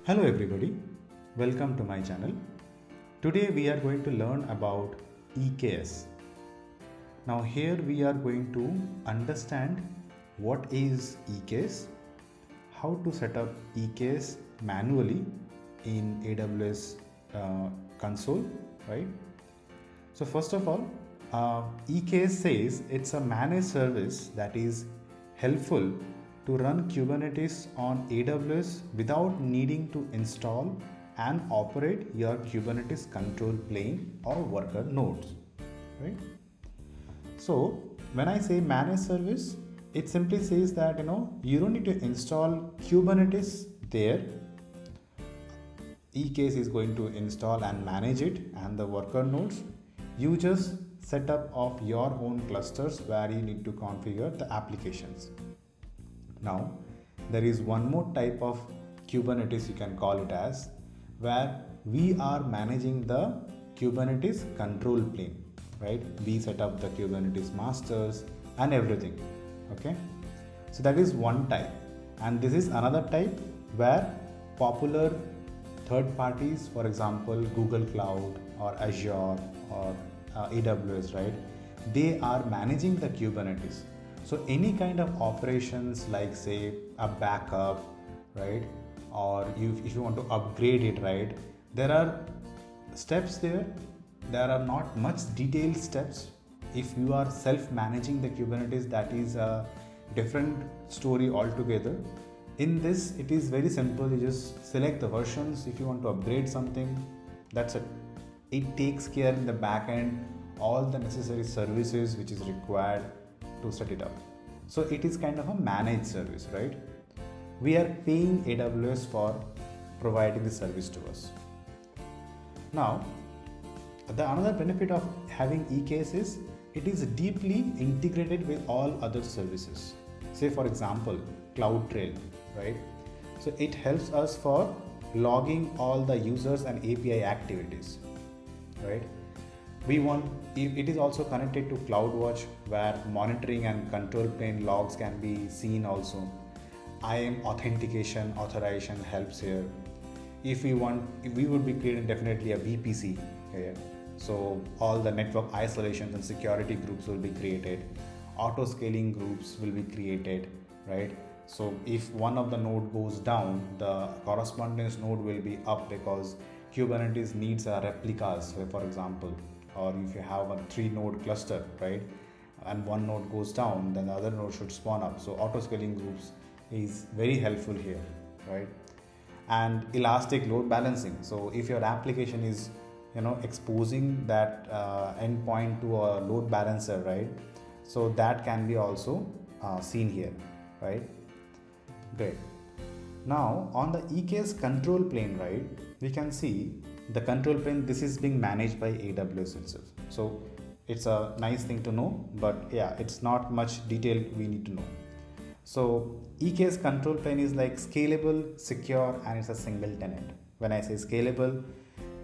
Hello everybody, welcome to my channel. Today we are going to learn about EKS. Now here we are going to understand what is EKS, how to set up EKS manually in AWS console, right? So first of all, EKS says it's a managed service that is helpful to run Kubernetes on AWS without needing to install and operate your Kubernetes control plane or worker nodes, right? So when I say managed service, it simply says that you don't need to install Kubernetes there. EKS is going to install and manage it, and the worker nodes. You just set up of your own clusters where you need to configure the applications. Now, there is one more type of Kubernetes, you can call it as, where we are managing the Kubernetes control plane, right? We set up the Kubernetes masters and everything, okay? So that is one type. And this is another type where popular third parties, for example, Google Cloud or Azure or AWS, right? They are managing the Kubernetes. So any kind of operations like say a backup, right? Or if you want to upgrade it, right? There are steps there. There are not much detailed steps. If you are self-managing the Kubernetes, that is a different story altogether. In this, it is very simple. You just select the versions. If you want to upgrade something, that's it. It takes care in the back end all the necessary services which is required to set it up. So it is kind of a managed service, right? We are paying AWS for providing the service to us. Now, the another benefit of having EKS is it is deeply integrated with all other services. Say for example, Cloudtrail, right? So it helps us for logging all the users and API activities, right? It is also connected to CloudWatch where monitoring and control plane logs can be seen also. IAM authentication, authorization helps here. If we would be creating definitely a VPC here. So all the network isolations and security groups will be created. Auto scaling groups will be created, right? So if one of the node goes down, the corresponding node will be up because Kubernetes needs a replicas, for example. Or if you have a 3-node cluster, right, and one node goes down, then the other node should spawn up. So auto scaling groups is very helpful here, right? And elastic load balancing. So if your application is exposing that endpoint to a load balancer, right, so that can be also seen here, right? Great. Now on the EKS control plane, right, we can see the control plane. This is being managed by AWS itself. So it's a nice thing to know, but yeah, it's not much detail we need to know. So EKS control plane is like scalable, secure, and it's a single tenant. When I say scalable,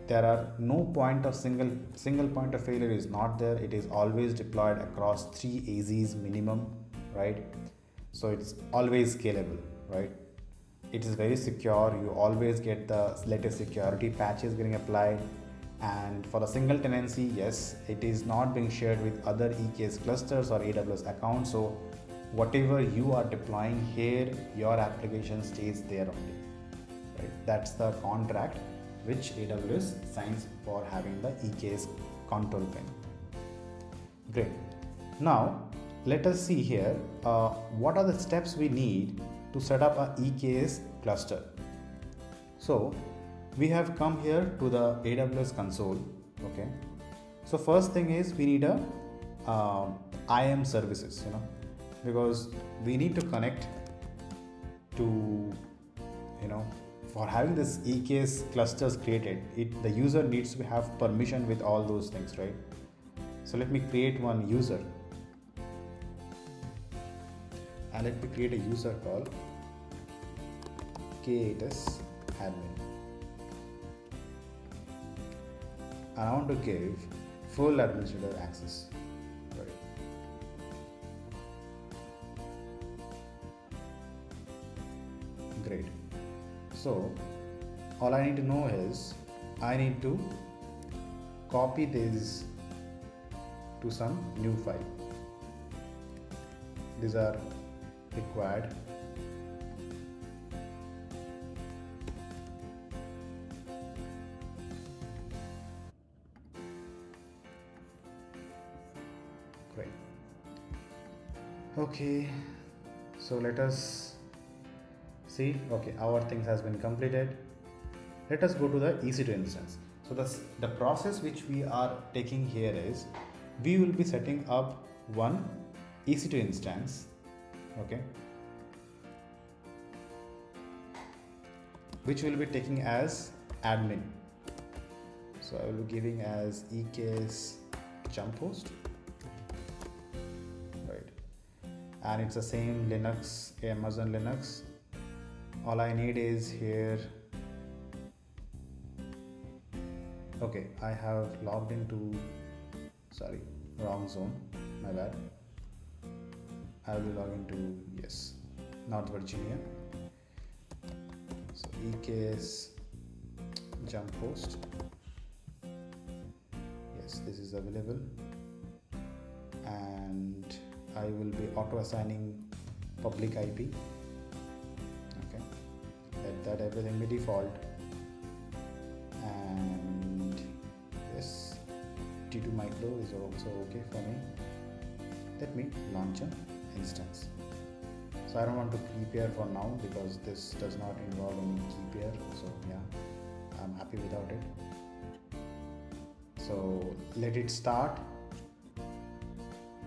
there are no point of single point of failure is not there. It is always deployed across 3 AZs minimum, right? So it's always scalable, right? It is very secure. You always get the latest security patches getting applied. And for the single tenancy, yes, it is not being shared with other EKS clusters or AWS accounts. So whatever you are deploying here, your application stays there only, right? That's the contract which AWS signs for having the EKS control plane. Great. Now let us see here what are the steps we need to set up a EKS cluster. So we have come here to the AWS console, okay? So first thing is we need a IAM services, because we need to connect to, for having this EKS clusters created, the user needs to have permission with all those things, right? So let me create one user. And let me create a user called EKS admin. And I want to give full administrator access. Right. Great. So all I need to know is I need to copy this to some new file. These are required. Great. Okay, so let us see. Okay, our things has been completed. Let us go to the EC2 instance. So the process which we are taking here is we will be setting up one EC2 instance, okay, which will be taking as admin. So I will be giving as EKS jump host, right, and it's the same Linux, Amazon Linux. All I need is here. Okay, I have logged into, sorry, wrong zone, my bad. I will be logging to, yes, North Virginia. So EKS jump host, yes, this is available, and I will be auto assigning public IP. Okay, let that everything be default, and yes, T2 micro is also okay for me. Let me launch an instance. So I don't want to key pair for now because this does not involve any key pair, so yeah, I'm happy without it. So let it start.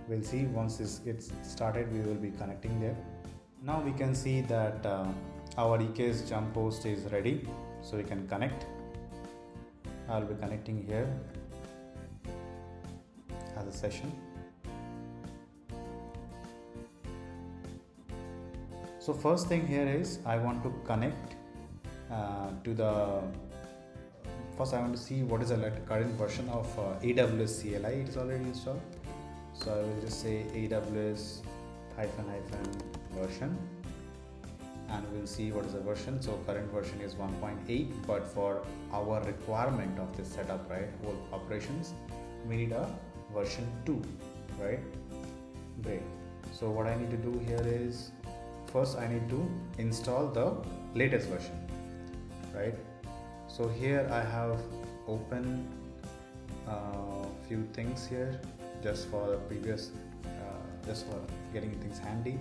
We'll see once this gets started, we will be connecting there. Now we can see that our EKS jump host is ready, so we can connect. I'll be connecting here as a session. So first thing here is I want to connect to the, first I want to see what is the current version of AWS CLI it is already installed. So I will just say AWS -- version, and we'll see what is the version. So current version is 1.8, but for our requirement of this setup, right, whole operations, we need a version 2, right? Great. So what I need to do here is, first I need to install the latest version, right? So here I have open few things here just for the previous, just for getting things handy.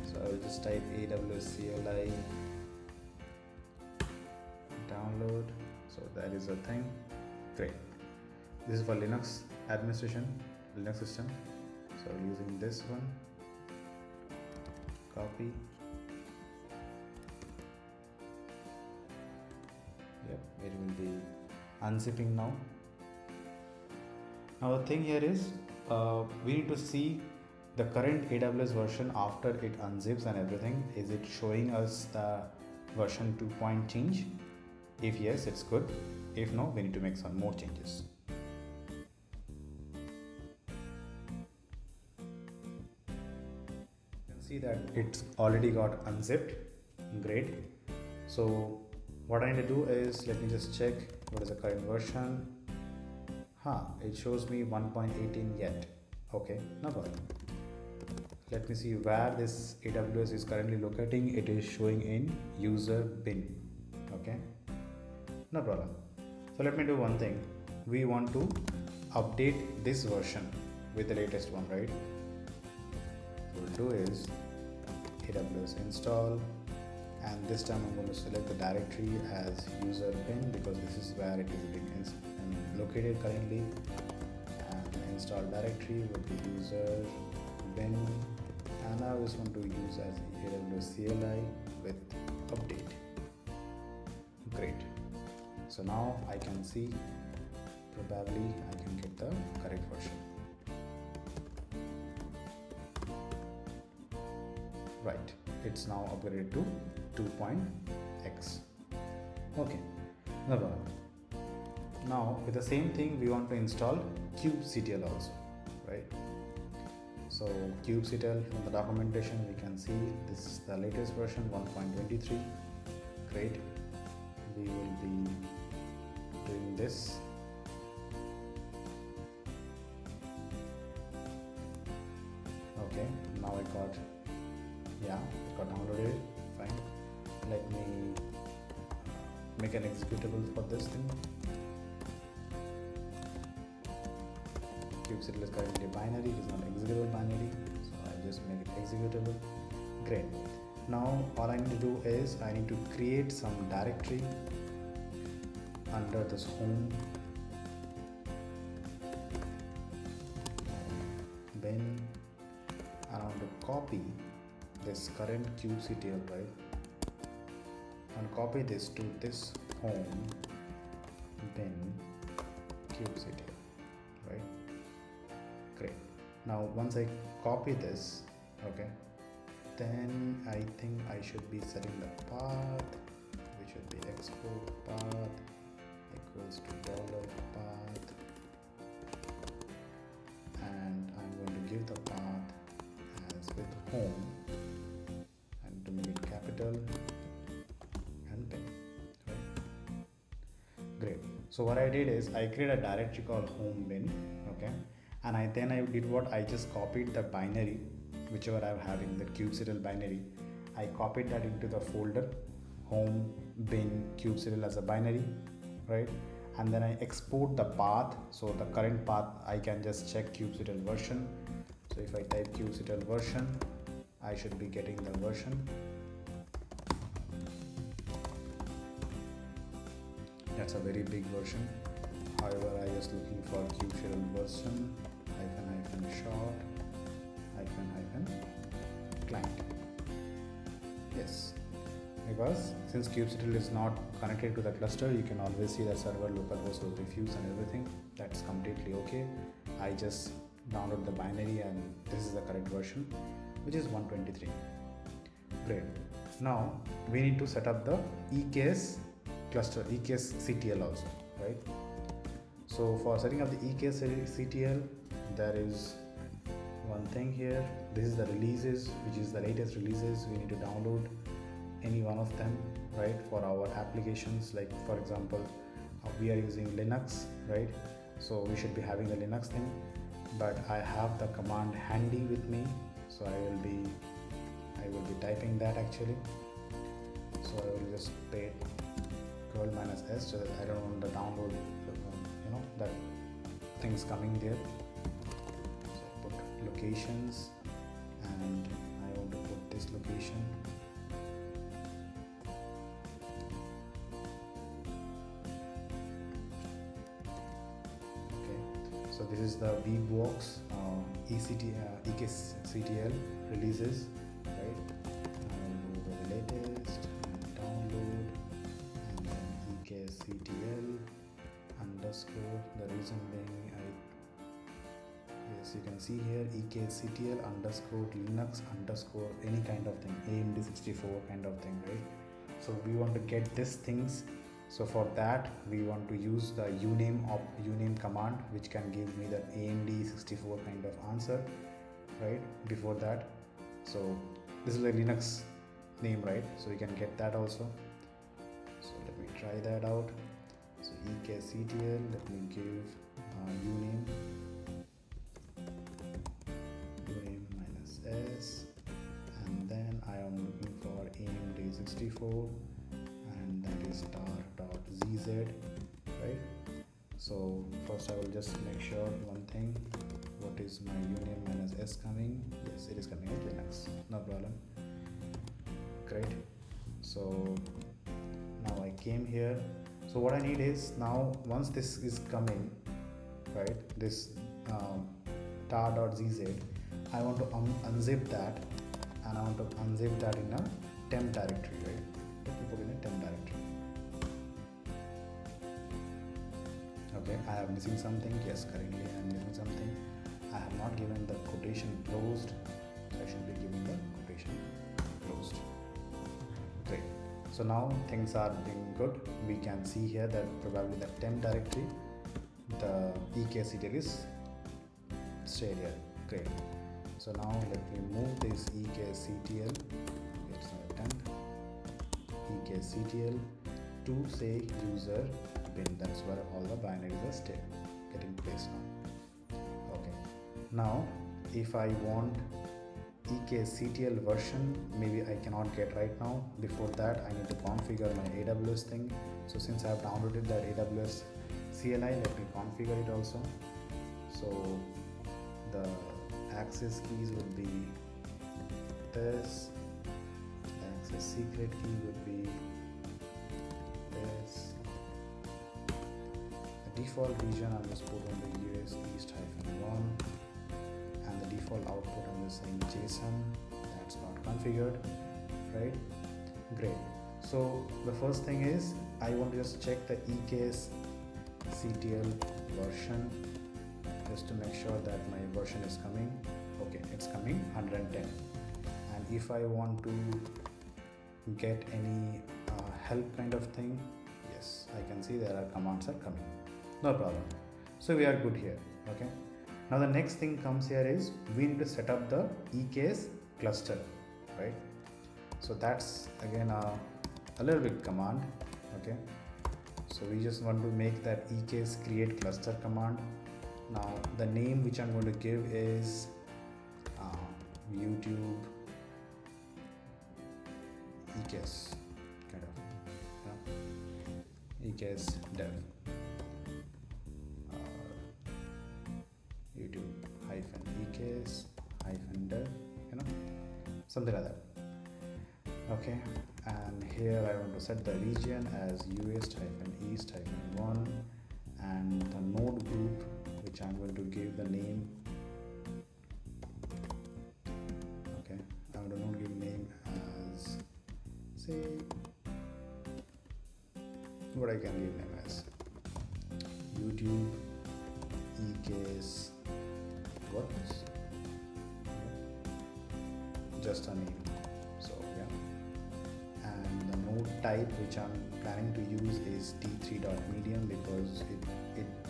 So I will just type AWS CLI download. So that is a thing. Great. This is for Linux administration, Linux system. So using this one, copy. Yep, it will be unzipping now. Now the thing here is we need to see the current AWS version after it unzips and everything. Is it showing us the version 2 point change? If yes, it's good. If no, we need to make some more changes. You can see that it's already got unzipped. Great. So what I need to do is, let me just check what is the current version. It shows me 1.18 yet. Okay, no problem. Let me see where this AWS is currently locating. It is showing in user bin. Okay, no problem. So let me do one thing. We want to update this version with the latest one, right? So what we'll do is AWS install, and this time I'm going to select the directory as user bin because this is where it is being located currently, and install directory would be user bin, and I just want to use as AWS CLI with update. Great. So now I can see, probably I can get the correct version. Right, it's now upgraded to 2.x. Okay, no problem. Now with the same thing, we want to install Cubectl also, right? So Cubectl, from the documentation we can see this is the latest version 1.23. Great. we will be doing this. Okay, now it got downloaded. Fine. Let me make an executable for this thing. Cubectl is currently binary, it is not executable binary, so I just make it executable. Great. Now all I need to do is I need to create some directory under this home bin, and I want to copy this current Cubectl, right, and copy this to this home bin Cubectl, right. Great. Now once I copy this, okay, then I think I should be setting the path, which should be export path equals to $path, and I'm going to give the path as with home and to make it capital and bin, right. Great. So what I did is I created a directory called home bin, okay, and I did what, I just copied the binary, whichever I'm having, the Cubectl binary, I copied that into the folder home bin Cubectl as a binary, right, and then I export the path. So the current path I can just check Cubectl version. So if I type Cubectl version, I should be getting the version. That's a very big version. However, I was looking for Cubectl version short client. Yes, because since Cubectl is not connected to the cluster, you can always see the server localhost will refuse and everything. That's completely okay. I just download the binary and this is the correct version, which is 123. Great. Now we need to set up the EKS cluster, EKS CTL also, right? So for setting up the EKS CTL, there is one thing here. This is the releases, which is the latest releases. We need to download any one of them, right, for our applications. Like for example, we are using Linux, right, so we should be having the Linux thing, but I have the command handy with me, so I will be typing that actually. So I will just pay curl -s, so that I don't want the download, that things coming there. So I put locations, and I want to put this location. Okay, so this is the VBox EKS CTL releases, right? I will go to the latest and download, and then EKS CTL underscore. The reason being, yes, you can see here EKS CTL underscore Linux underscore any kind of thing, AMD 64 kind of thing, right? So we want to get these things. So for that we want to use the uname command, which can give me the AMD 64 kind of answer, right, before that. So this is a Linux name, right? So you can get that also. So let me try that out. So EKS CTL, let me give uname -s, and then I am looking for AMD 64, and that is tar.zz, right? So first I will just make sure one thing, what is my uname -s coming? Yes, it is coming with Linux, no problem. Great. So now I came here. So what I need is, now once this is coming, right, this tar.zz, I want to unzip that, and I want to unzip that in a temp directory, right? Let me put in a temp directory. Okay, I am missing something. Yes, currently I am missing something. I have not given the quotation closed, so I should be giving the quotation closed. Great. So now things are being good. We can see here that probably the temp directory, the EKS CTL is stayed here. Great. So now let me move this EKS CTL, it's not a temp, EKS CTL to say user bin. That's where all the binaries are still getting placed now. Okay, now if I want EKS CTL version, maybe I cannot get right now. Before that I need to configure my AWS thing. So since I have downloaded that AWS CLI, let me configure it also. So the access keys would be this, the access secret key would be this, the default region I'm just put on the US East -1, and the default output I'm just saying JSON. That's not configured, right? Great. So the first thing is I want to just check the EKS CTL version just to make sure that my version is coming. Okay, it's coming 110. And if I want to get any help kind of thing, yes, I can see there are commands are coming, no problem. So we are good here. Okay, now the next thing comes here is we need to set up the EKS cluster, right? So that's again a little bit command. Okay, so we just want to make that EKS create cluster command. Now the name which I'm going to give is YouTube EKS kind of, EKS dev, YouTube EKS dev, something like that. Okay, and here I want to set the region as US East -1, and the node group which I'm going to give the name. Okay, I'm going to give name as, say, what I can give name as YouTube EKS workers, just a name. So yeah, and the node type which I'm planning to use is t3.medium because it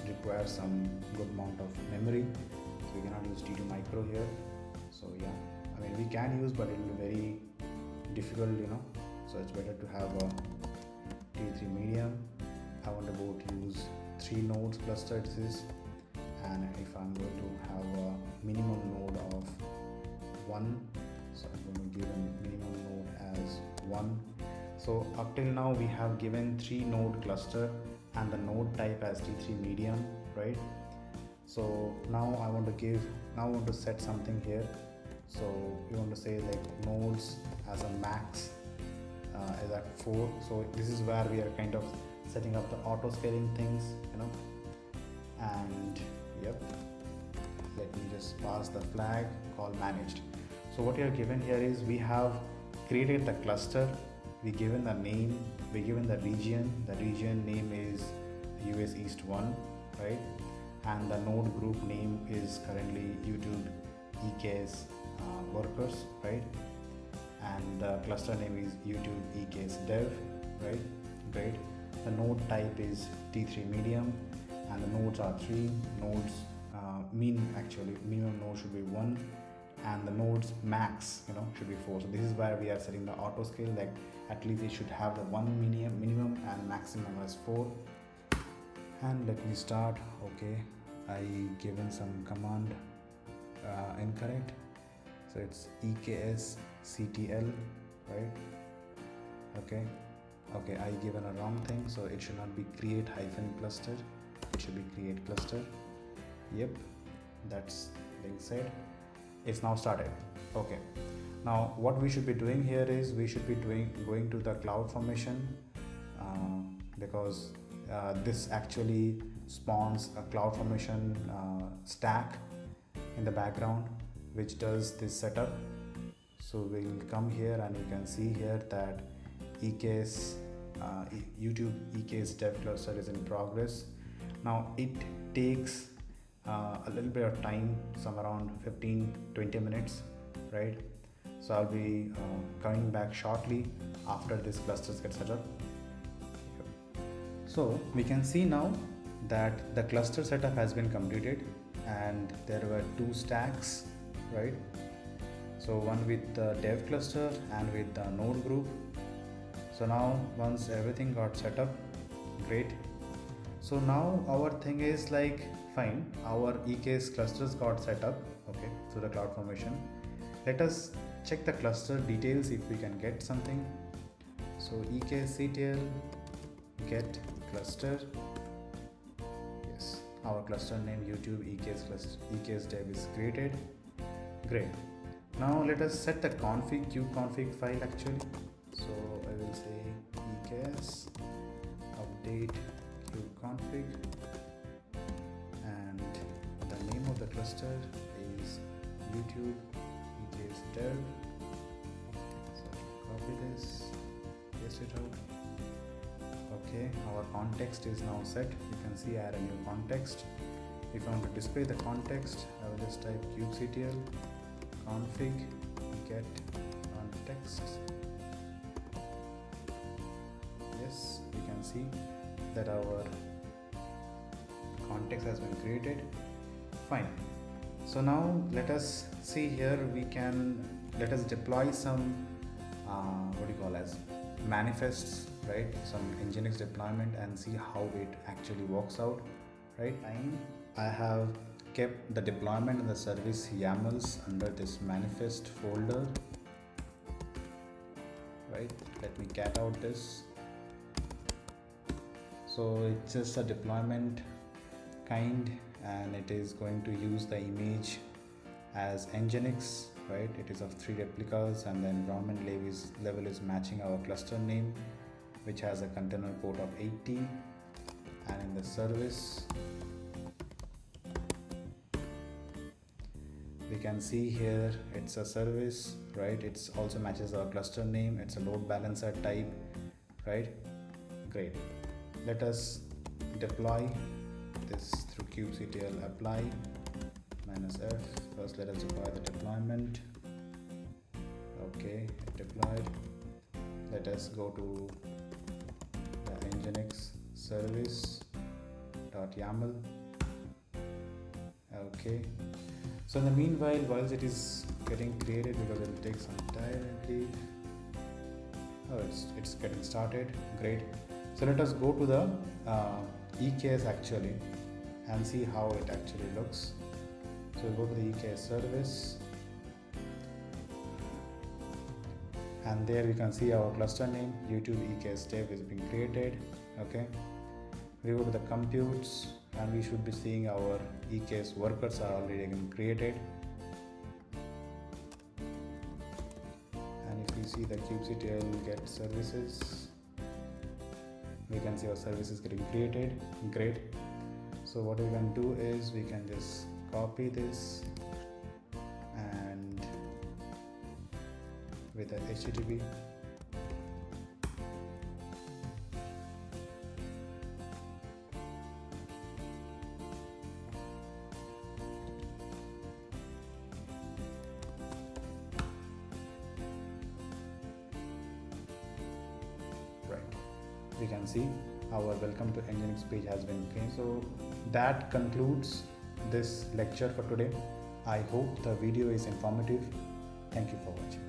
requires some good amount of memory, so we cannot use t2 micro here. So yeah, I mean we can use, but it will be very difficult, so it's better to have a t3 medium. I want to go to use 3 nodes cluster this is, and if I'm going to have a minimum node of 1, so I'm going to give a minimum node as 1. So up till now we have given 3 node cluster and the node type as t3 medium, right? So now I want to set something here. So you want to say like nodes as a max is at 4. So this is where we are kind of setting up the auto scaling things, and yep, let me just pass the flag call managed. So what you are given here is we have created the cluster, we given the name, we given the region name is US East 1, right? And the node group name is currently YouTube EKS workers, right? And the cluster name is YouTube EKS dev, right? Great. The node type is T3 medium, and the nodes are 3 nodes. Minimum node should be 1, and the nodes max should be 4. So this is where we are setting the auto scale, like at least it should have the 1 minimum and maximum as 4. And let me start. Okay, I given some command incorrect, so it's EKS CTL, right? Okay, I given a wrong thing, so it should not be create -cluster, it should be create cluster. Yep, that's being said. It's now started. Okay, now what we should be doing here is we should be going to the CloudFormation because this actually spawns a CloudFormation stack in the background which does this setup. So we'll come here and you can see here that EKS YouTube EKS dev cluster is in progress. Now it takes a little bit of time, some around 15-20 minutes, right? So I'll be coming back shortly after this clusters get set up. So we can see now that the cluster setup has been completed and there were 2 stacks, right? So one with the dev cluster and with the node group. So now once everything got set up, great. So now our thing is like fine, our EKS clusters got set up, okay, through the CloudFormation. Let us check the cluster details if we can get something. So EKS CTL get cluster. Yes, our cluster name YouTube EKS cluster EKS dev is created. Great. Now let us set the config Cubectl file actually. So I will say EKS update Cubectl, and the name of the cluster is YouTube EKS dev. So copy this, paste it out. Okay, our context is now set. You can see I add a new context. If I want to display the context, I will just type Cubectl config get context. Yes, we can see that our context has been created. Fine. So now let us see here, let us deploy some what do you call as manifests, right? Some Nginx deployment and see how it actually works out, right? I have kept the deployment and the service YAMLs under this manifest folder, right? Let me cat out this. So it's just a deployment kind, and it is going to use the image as Nginx, right? It is of 3 replicas, and the environment level is matching our cluster name, which has a container port of 80, and in the service we can see here it's a service, right? It's also matches our cluster name. It's a load balancer type, right? Great. Let us deploy this through Cubectl apply -f. First let us deploy the deployment. Okay, it deployed. Let us go to the Nginx service.yaml. Okay, so in the meanwhile, while it is getting created, because it will take some time, I believe. Oh, it's getting started. Great. So let us go to the EKS actually and see how it actually looks. So we'll go to the EKS service, and there we can see our cluster name YouTube EKS dev is being created. Okay, we go to the computes, and we should be seeing our EKS workers are already been created. And if we see the Cubectl get services, we can see our service is getting created. Great. So what we can do is we can just copy this, and with the HTTP we can see our welcome to Nginx page has been created. So that concludes this lecture for today. I hope the video is informative. Thank you for watching.